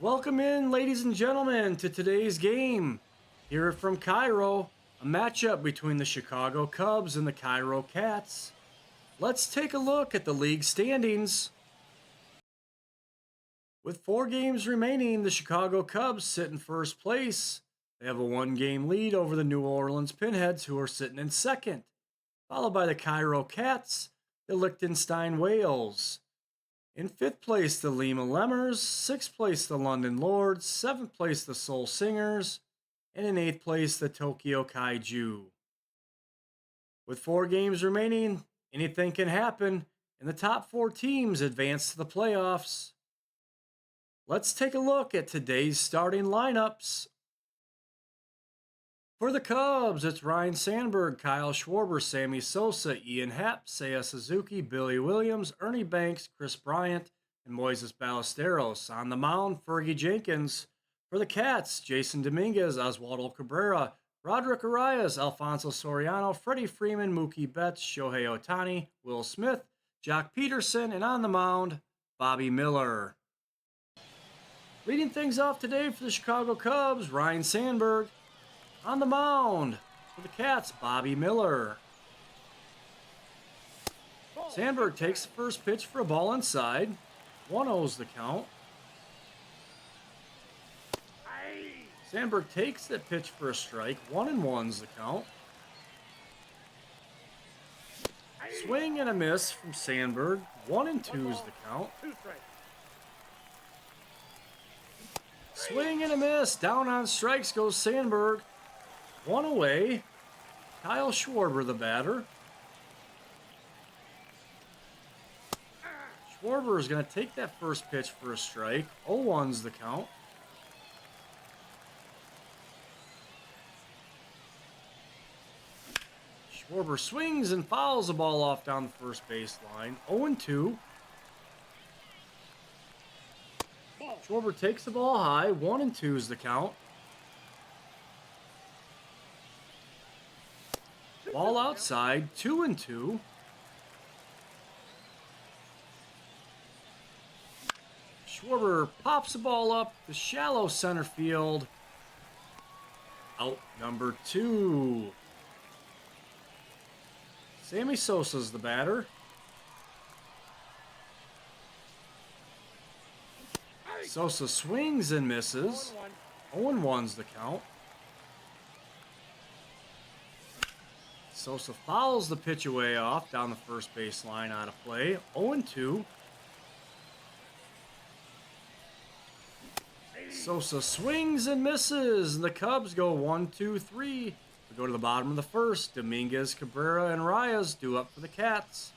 Welcome in, ladies and gentlemen, to today's game. Here from Cairo, a matchup between the Chicago Cubs and the Cairo Cats. Let's take a look at the league standings. With 4 games remaining, the Chicago Cubs sit in first place. They have a 1-game lead over the New Orleans Pinheads, who are sitting in second, followed by the Cairo Cats, the Liechtenstein Whales. In 5th place, the Lima Lemurs, 6th place, the London Lords, 7th place, the Soul Singers, and in 8th place, the Tokyo Kaiju. With 4 games remaining, anything can happen, and the top 4 teams advance to the playoffs. Let's take a look at today's starting lineups. For the Cubs, it's Ryne Sandberg, Kyle Schwarber, Sammy Sosa, Ian Happ, Seiya Suzuki, Billy Williams, Ernie Banks, Kris Bryant, and Moises Ballesteros. On the mound, Fergie Jenkins. For the Cats, Jason Dominguez, Oswaldo Cabrera, Roderick Arias, Alfonso Soriano, Freddie Freeman, Mookie Betts, Shohei Ohtani, Will Smith, Jock Peterson, and on the mound, Bobby Miller. Leading things off today for the Chicago Cubs, Ryne Sandberg. On the mound for the Cats, Bobby Miller. Sandberg takes the first pitch for a ball inside. 1-0's the count. Sandberg takes that pitch for a strike. 1-1's the count. Swing and a miss from Sandberg. 1-2's the count. Swing and a miss. Down on strikes goes Sandberg. 1 away. Kyle Schwarber, the batter. Schwarber is going to take that first pitch for a strike. 0-1's the count. Schwarber swings and fouls the ball off down the first baseline. 0-2. Schwarber takes the ball high. 1-2's the count. Ball outside, 2-2. Schwarber pops the ball up the shallow center field. Out number 2. Sammy Sosa's the batter. Sosa swings and misses. 0-1's the count. Sosa fouls the pitch away off down the first baseline out of play. 0-2. Sosa swings and misses. And the Cubs go 1-2-3. We go to the bottom of the first. Dominguez, Cabrera, and Arias due up for the Cats.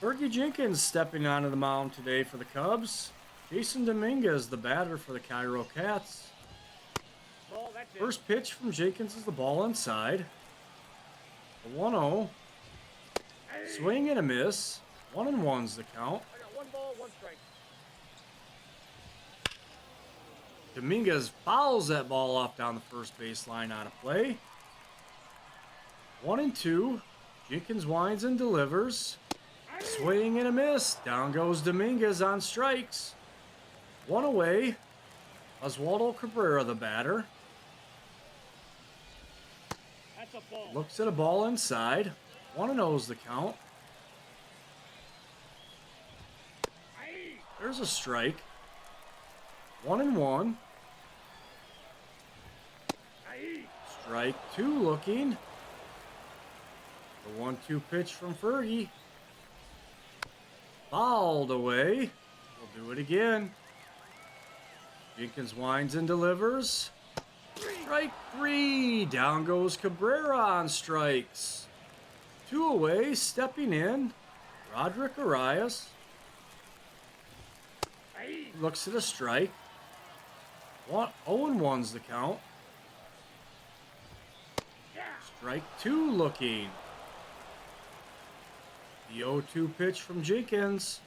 Fergie Jenkins stepping onto the mound today for the Cubs. Jason Dominguez, the batter for the Cairo Cats. First pitch from Jenkins is the ball inside. A 1-0. Swing and a miss. 1-1's the count. I got 1 ball, 1 strike. Dominguez fouls that ball off down the first baseline out of play. 1-2. Jenkins winds and delivers. Swing and a miss. Down goes Dominguez on strikes. 1 away. Oswaldo Cabrera, the batter. That's a ball. Looks at a ball inside. 1-0's the count. There's a strike. 1-1. Strike 2 looking. The 1-2 pitch from Fergie. Fouled away. We'll do it again. Jenkins winds and delivers. Strike 3. Down goes Cabrera on strikes. 2 away, stepping in. Roderick Arias. Looks at a strike. 0-1's the count. Strike 2 looking. The 0-2 pitch from Jenkins.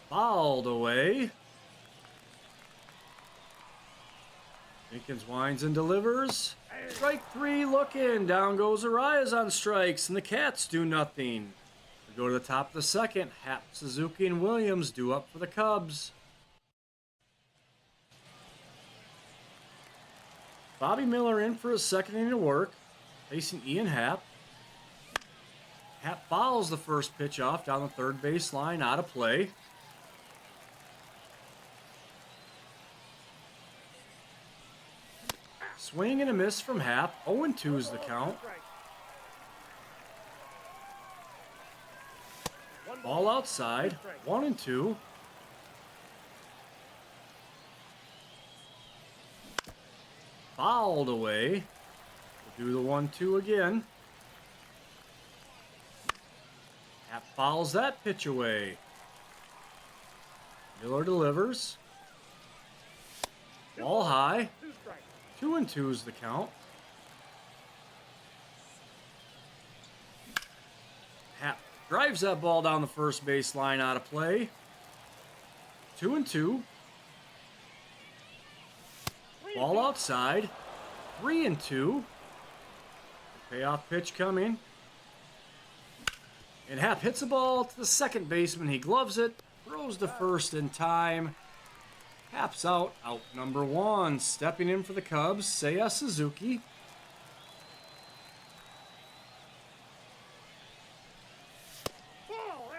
Fouled away. Jenkins winds and delivers. Strike 3 looking. Down goes Arias on strikes, and the Cats do nothing. We go to the top of the second. Happ, Suzuki, and Williams due up for the Cubs. Bobby Miller in for his second inning of work, facing Ian Happ. Happ fouls the first pitch off down the third base line, out of play. Swing and a miss from Happ. 0-2 is the count. Ball outside. 1-2. Fouled away. We'll do the 1-2 again. Happ fouls that pitch away. Miller delivers. Ball high. 2-2 is the count. Happ drives that ball down the first base line, out of play. 2-2. Ball outside. 3-2. Payoff pitch coming. And Happ hits the ball to the second baseman. He gloves it. Throws to first in time. Happ's out. Out number 1. Stepping in for the Cubs, Seiya Suzuki.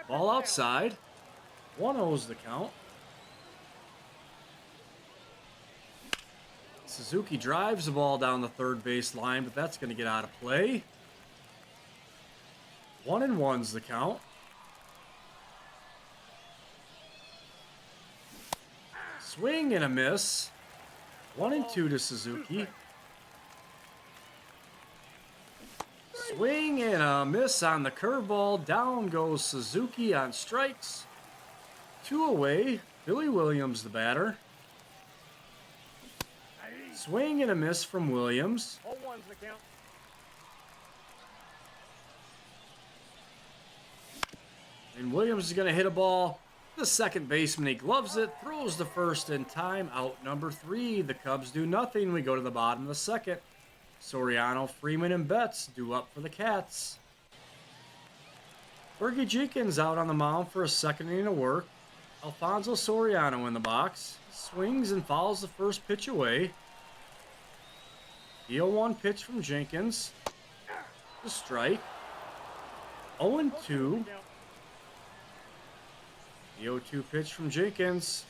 Ball outside. 1-0's the count. Suzuki drives the ball down the third base line, but that's going to get out of play. 1-1's the count. Swing and a miss. 1-2 to Suzuki. Swing and a miss on the curveball. Down goes Suzuki on strikes. 2 away. Billy Williams, the batter. Swing and a miss from Williams. And Williams is going to hit a ball. The second baseman, he gloves it, throws the first in time. Out number 3. The Cubs do nothing. We go to the bottom of the second. Soriano, Freeman, and Betts due up for the Cats. Fergie Jenkins out on the mound for a second inning of work. Alfonso Soriano in the box. Swings and fouls the first pitch away. The 0-1 pitch from Jenkins. The strike. 0-2. The 0-2 pitch from Jenkins.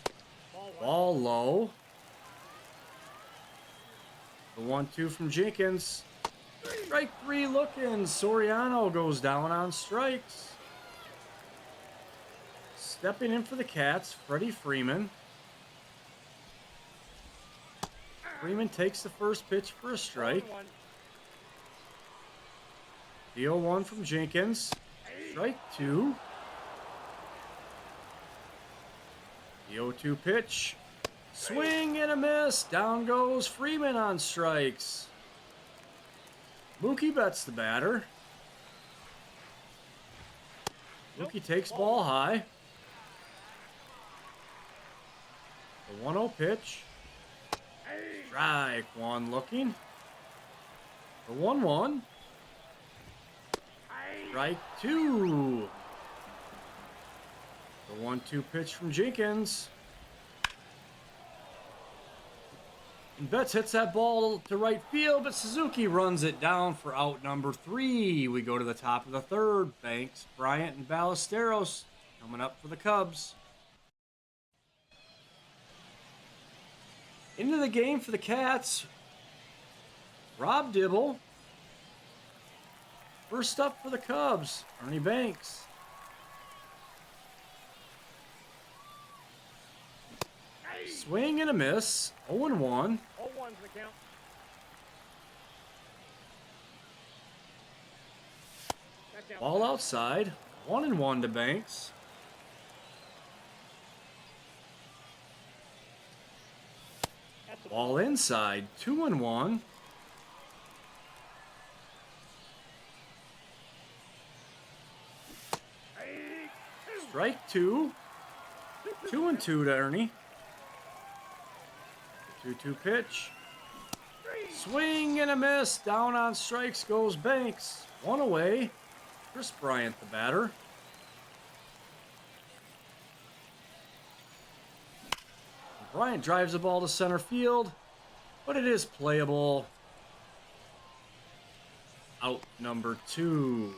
Ball low. The 1-2 from Jenkins. Strike 3 looking. Soriano goes down on strikes. Stepping in for the Cats, Freddie Freeman. Freeman takes the first pitch for a strike. The 0-1 from Jenkins. Strike 2. The 0-2 pitch. Swing and a miss. Down goes Freeman on strikes. Mookie Betts the batter. Mookie takes ball high. The 1-0 pitch. Strike 1 looking. The 1-1. Strike 2. The 1-2 pitch from Jenkins. And Betts hits that ball to right field, but Suzuki runs it down for out number 3. We go to the top of the third. Banks, Bryant, and Ballesteros coming up for the Cubs. Into the game for the Cats, Rob Dibble. First up for the Cubs, Ernie Banks. Swing and a miss, 0-1. 0-1's the count. Ball outside, 1-1 to Banks. Ball inside, 2-1. Strike 2. 2-2 to Ernie. 2-2 pitch. Swing and a miss. Down on strikes goes Banks. 1 away. Kris Bryant, the batter. Bryant drives the ball to center field, but it is playable. Out number 2.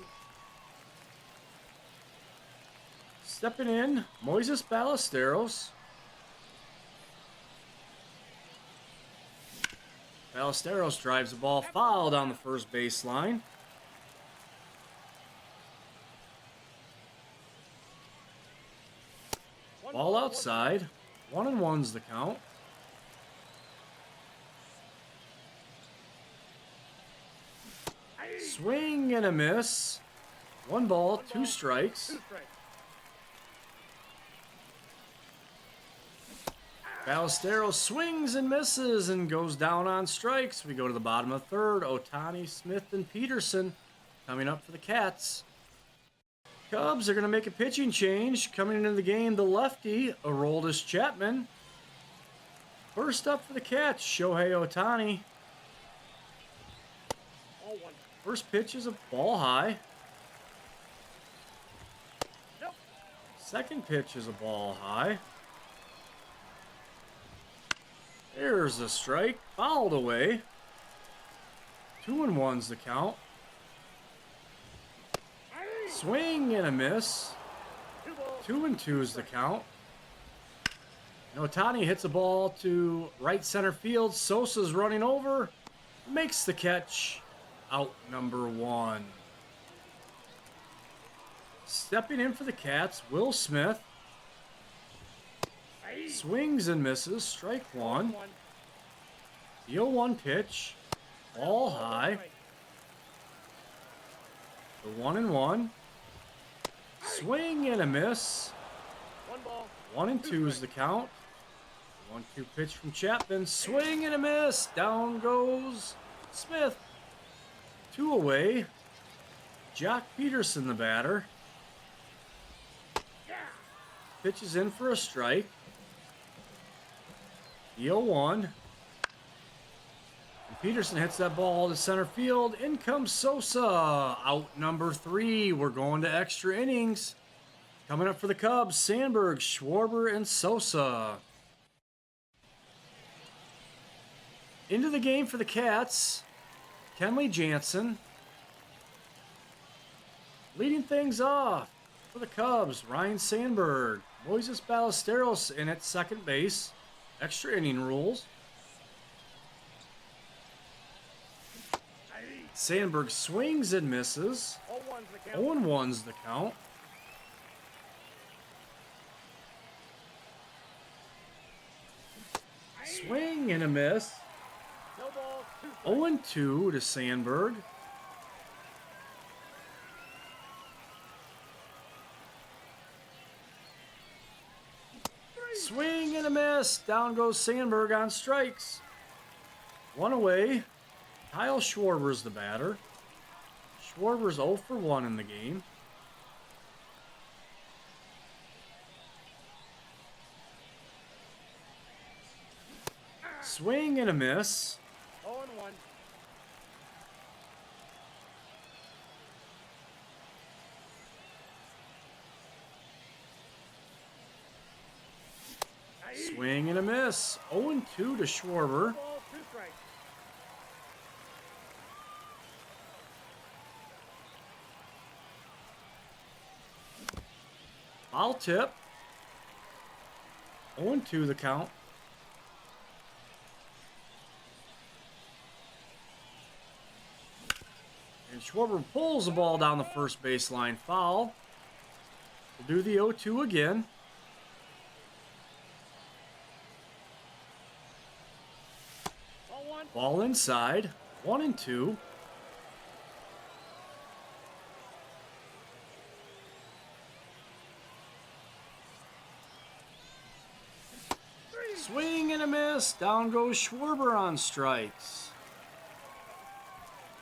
Stepping in, Moises Ballesteros. Ballesteros drives the ball foul down the first baseline. Ball outside. 1-1's the count. Swing and a miss. 1 ball, 2 strikes. Ballesteros swings and misses and goes down on strikes. We go to the bottom of the 3rd. Ohtani, Smith, and Peterson coming up for the Cats. Cubs are going to make a pitching change. Coming into the game, the lefty, Aroldis Chapman. First up for the Cats, Shohei Ohtani. First pitch is a ball high. Second pitch is a ball high. There's a strike, fouled away. 2-1's the count. Swing and a miss. 2-2's the count. And Ohtani hits the ball to right center field. Sosa's running over, makes the catch. Out number 1. Stepping in for the Cats, Will Smith. Swings and misses, strike 1. The 0-1 pitch, ball high. The 1-1. Swing and a miss. 1-2 is the count. 1-2 pitch from Chapman, swing and a miss. Down goes Smith. 2 away. Jock Peterson, the batter. Pitches in for a strike. The 0-1. And Peterson hits that ball to center field. In comes Sosa. Out number 3. We're going to extra innings. Coming up for the Cubs, Sandberg, Schwarber, and Sosa. Into the game for the Cats, Kenley Jansen. Leading things off for the Cubs, Ryne Sandberg. Moises Ballesteros in at second base. Extra inning rules. Sandberg swings and misses. 0-1's the count. Swing and a miss. 0-2 to Sandberg. Swing and a miss. Down goes Sandberg on strikes. 1 away. Kyle Schwarber's the batter. Schwarber's 0 for 1 in the game. Swing and a miss. 0-1. Swing and a miss. 0-2 to Schwarber. Ball, 2 strikes. Foul tip. 0-2 the count. And Schwarber pulls the ball down the first baseline. Foul. We'll do the 0-2 again. Ball inside. 1-2. Swing and a miss. Down goes Schwarber on strikes.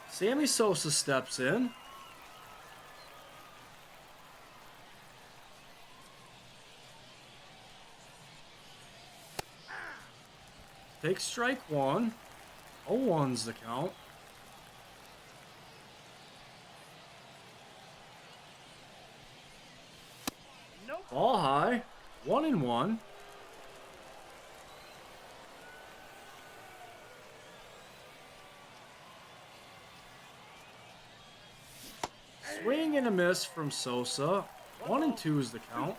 Sammy Sosa steps in. Takes strike 1. 0-1's the count. Nope. Ball high. 1-1. and a miss from Sosa. 1-2 is the count.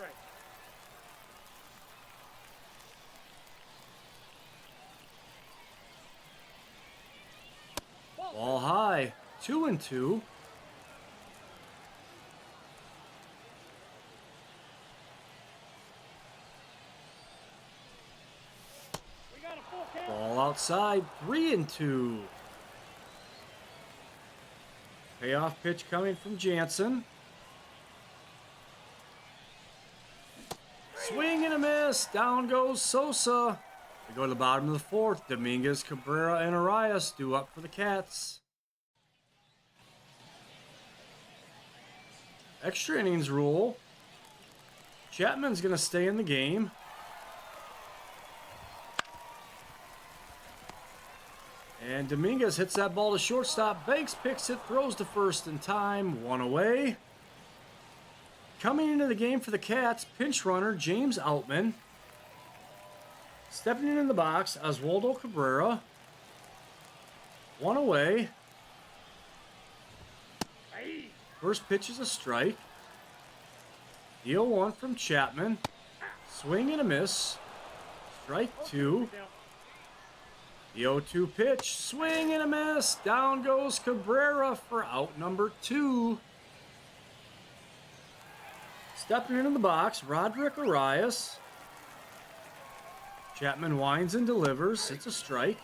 Ball high. 2-2. Ball outside. 3-2. Payoff pitch coming from Jansen. Swing and a miss. Down goes Sosa. We go to the bottom of the fourth. Dominguez, Cabrera, and Arias due up for the Cats. Extra innings rule. Chapman's going to stay in the game. And Dominguez hits that ball to shortstop. Banks picks it, throws to first in time. 1 away. Coming into the game for the Cats, pinch runner James Outman. Stepping in the box, Oswaldo Cabrera. 1 away. First pitch is a strike. The 0-1 from Chapman. Swing and a miss. Strike 2. The 0-2 pitch. Swing and a miss. Down goes Cabrera for out number 2. Stepping into the box, Roderick Arias. Chapman winds and delivers. It's a strike.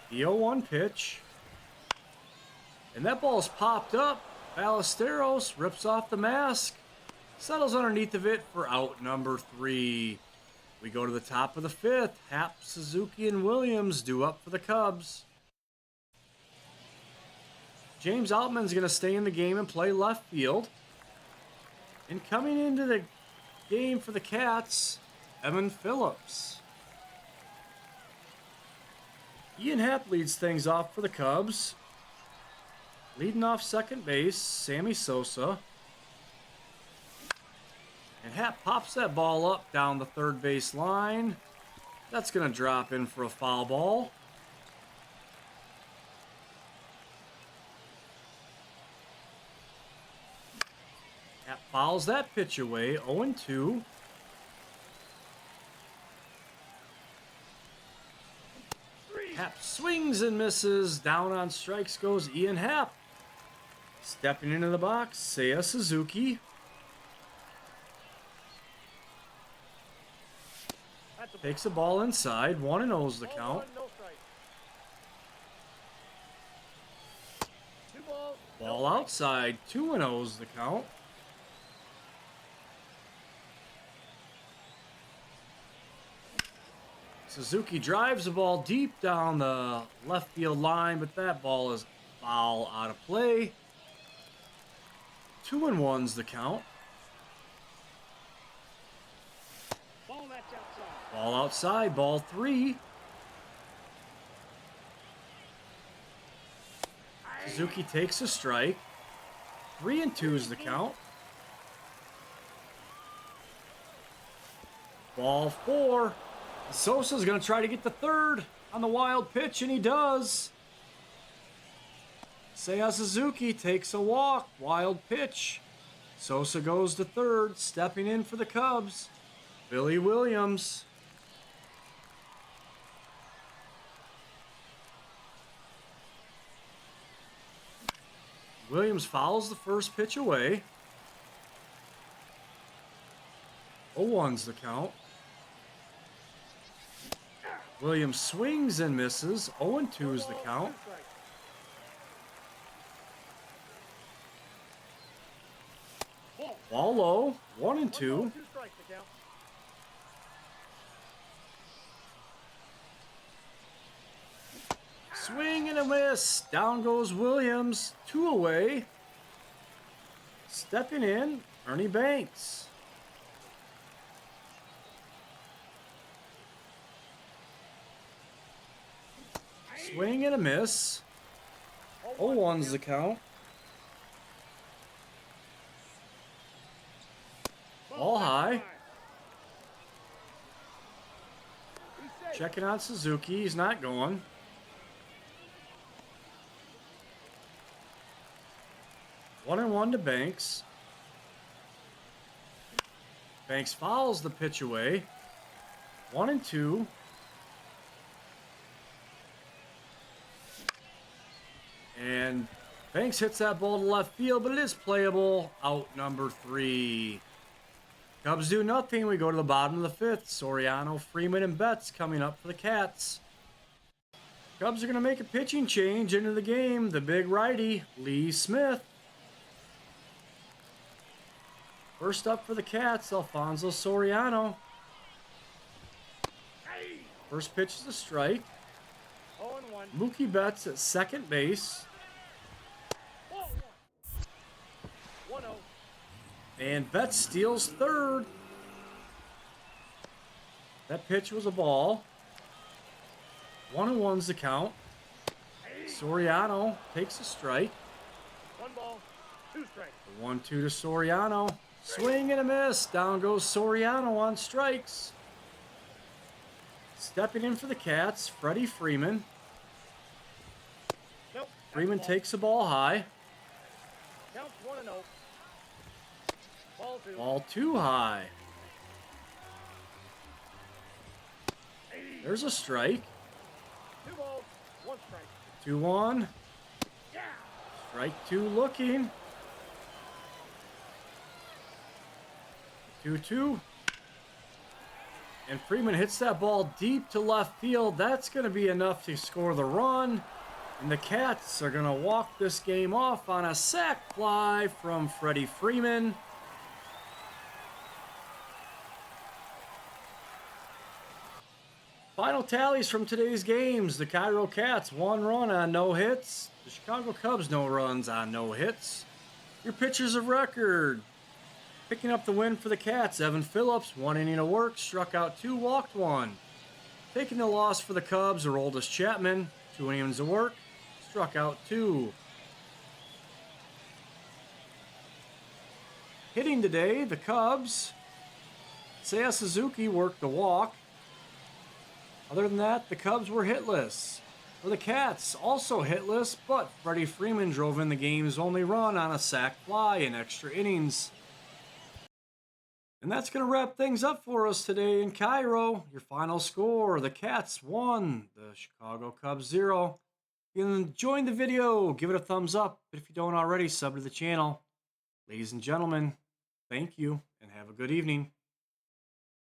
The 0-1 pitch. And that ball's popped up. Ballesteros rips off the mask. Settles underneath of it for out number 3. We go to the top of the 5th. Happ, Suzuki, and Williams due up for the Cubs. James Outman's going to stay in the game and play left field. And coming into the game for the Cats, Evan Phillips. Ian Happ leads things off for the Cubs. Leading off second base, Sammy Sosa. And Happ pops that ball up down the third base line. That's going to drop in for a foul ball. Happ fouls that pitch away, 0-2. Happ swings and misses. Down on strikes goes Ian Happ. Stepping into the box, Seiya Suzuki. Takes the ball inside. 1-0's the count. Ball outside. 2-0's the count. Suzuki drives the ball deep down the left field line, but that ball is foul out of play. 2-1's the count. Ball outside, ball 3. Suzuki takes a strike. 3-2's the count. Ball 4. Sosa's going to try to get the third on the wild pitch, and he does. Seiya Suzuki takes a walk. Wild pitch. Sosa goes to third. Stepping in for the Cubs, Billy Williams. Williams fouls the first pitch away. 0-1's the count. Williams swings and misses. 0-2's the count. Ball low. 1-2. Swing and a miss. Down goes Williams. 2 away. Stepping in, Ernie Banks. Swing and a miss. 0-1's the count. Ball high. Checking on Suzuki. He's not going. 1-1 to Banks. Banks fouls the pitch away. 1-2. And Banks hits that ball to left field, but it is playable. Out number 3. Cubs do nothing. We go to the bottom of the 5th. Soriano, Freeman, and Betts coming up for the Cats. Cubs are going to make a pitching change into the game. The big righty, Lee Smith. First up for the Cats, Alfonso Soriano. First pitch is a strike. 0-1. Mookie Betts at second base. 1-0. And Betts steals third. That pitch was a ball. 1-1's the count. Soriano takes a strike. 1 ball, 2 strikes. 1-2 to Soriano. Swing and a miss. Down goes Soriano on strikes. Stepping in for the Cats, Freddie Freeman. Nope. Freeman takes the ball high. Counts 1-0. Ball 2. Ball too high. There's a strike. 2 balls, 1 strike. 2-1. Yeah. Strike 2 looking. 2-2. And Freeman hits that ball deep to left field. That's going to be enough to score the run. And the Cats are going to walk this game off on a sac fly from Freddie Freeman. Final tallies from today's games. The Cairo Cats, 1 run on no hits. The Chicago Cubs, no runs on no hits. Your pitchers of record. Picking up the win for the Cats, Evan Phillips, 1 inning of work, struck out 2, walked 1. Taking the loss for the Cubs, Aroldis Chapman, 2 innings of work, struck out 2. Hitting today, the Cubs, Seiya Suzuki worked the walk. Other than that, the Cubs were hitless. For the Cats, also hitless, but Freddie Freeman drove in the game's only run on a sac fly in extra innings. And that's going to wrap things up for us today in Cairo. Your final score, the Cats 1, the Chicago Cubs 0. If you enjoyed the video, give it a thumbs up. But if you don't already, sub to the channel. Ladies and gentlemen, thank you and have a good evening.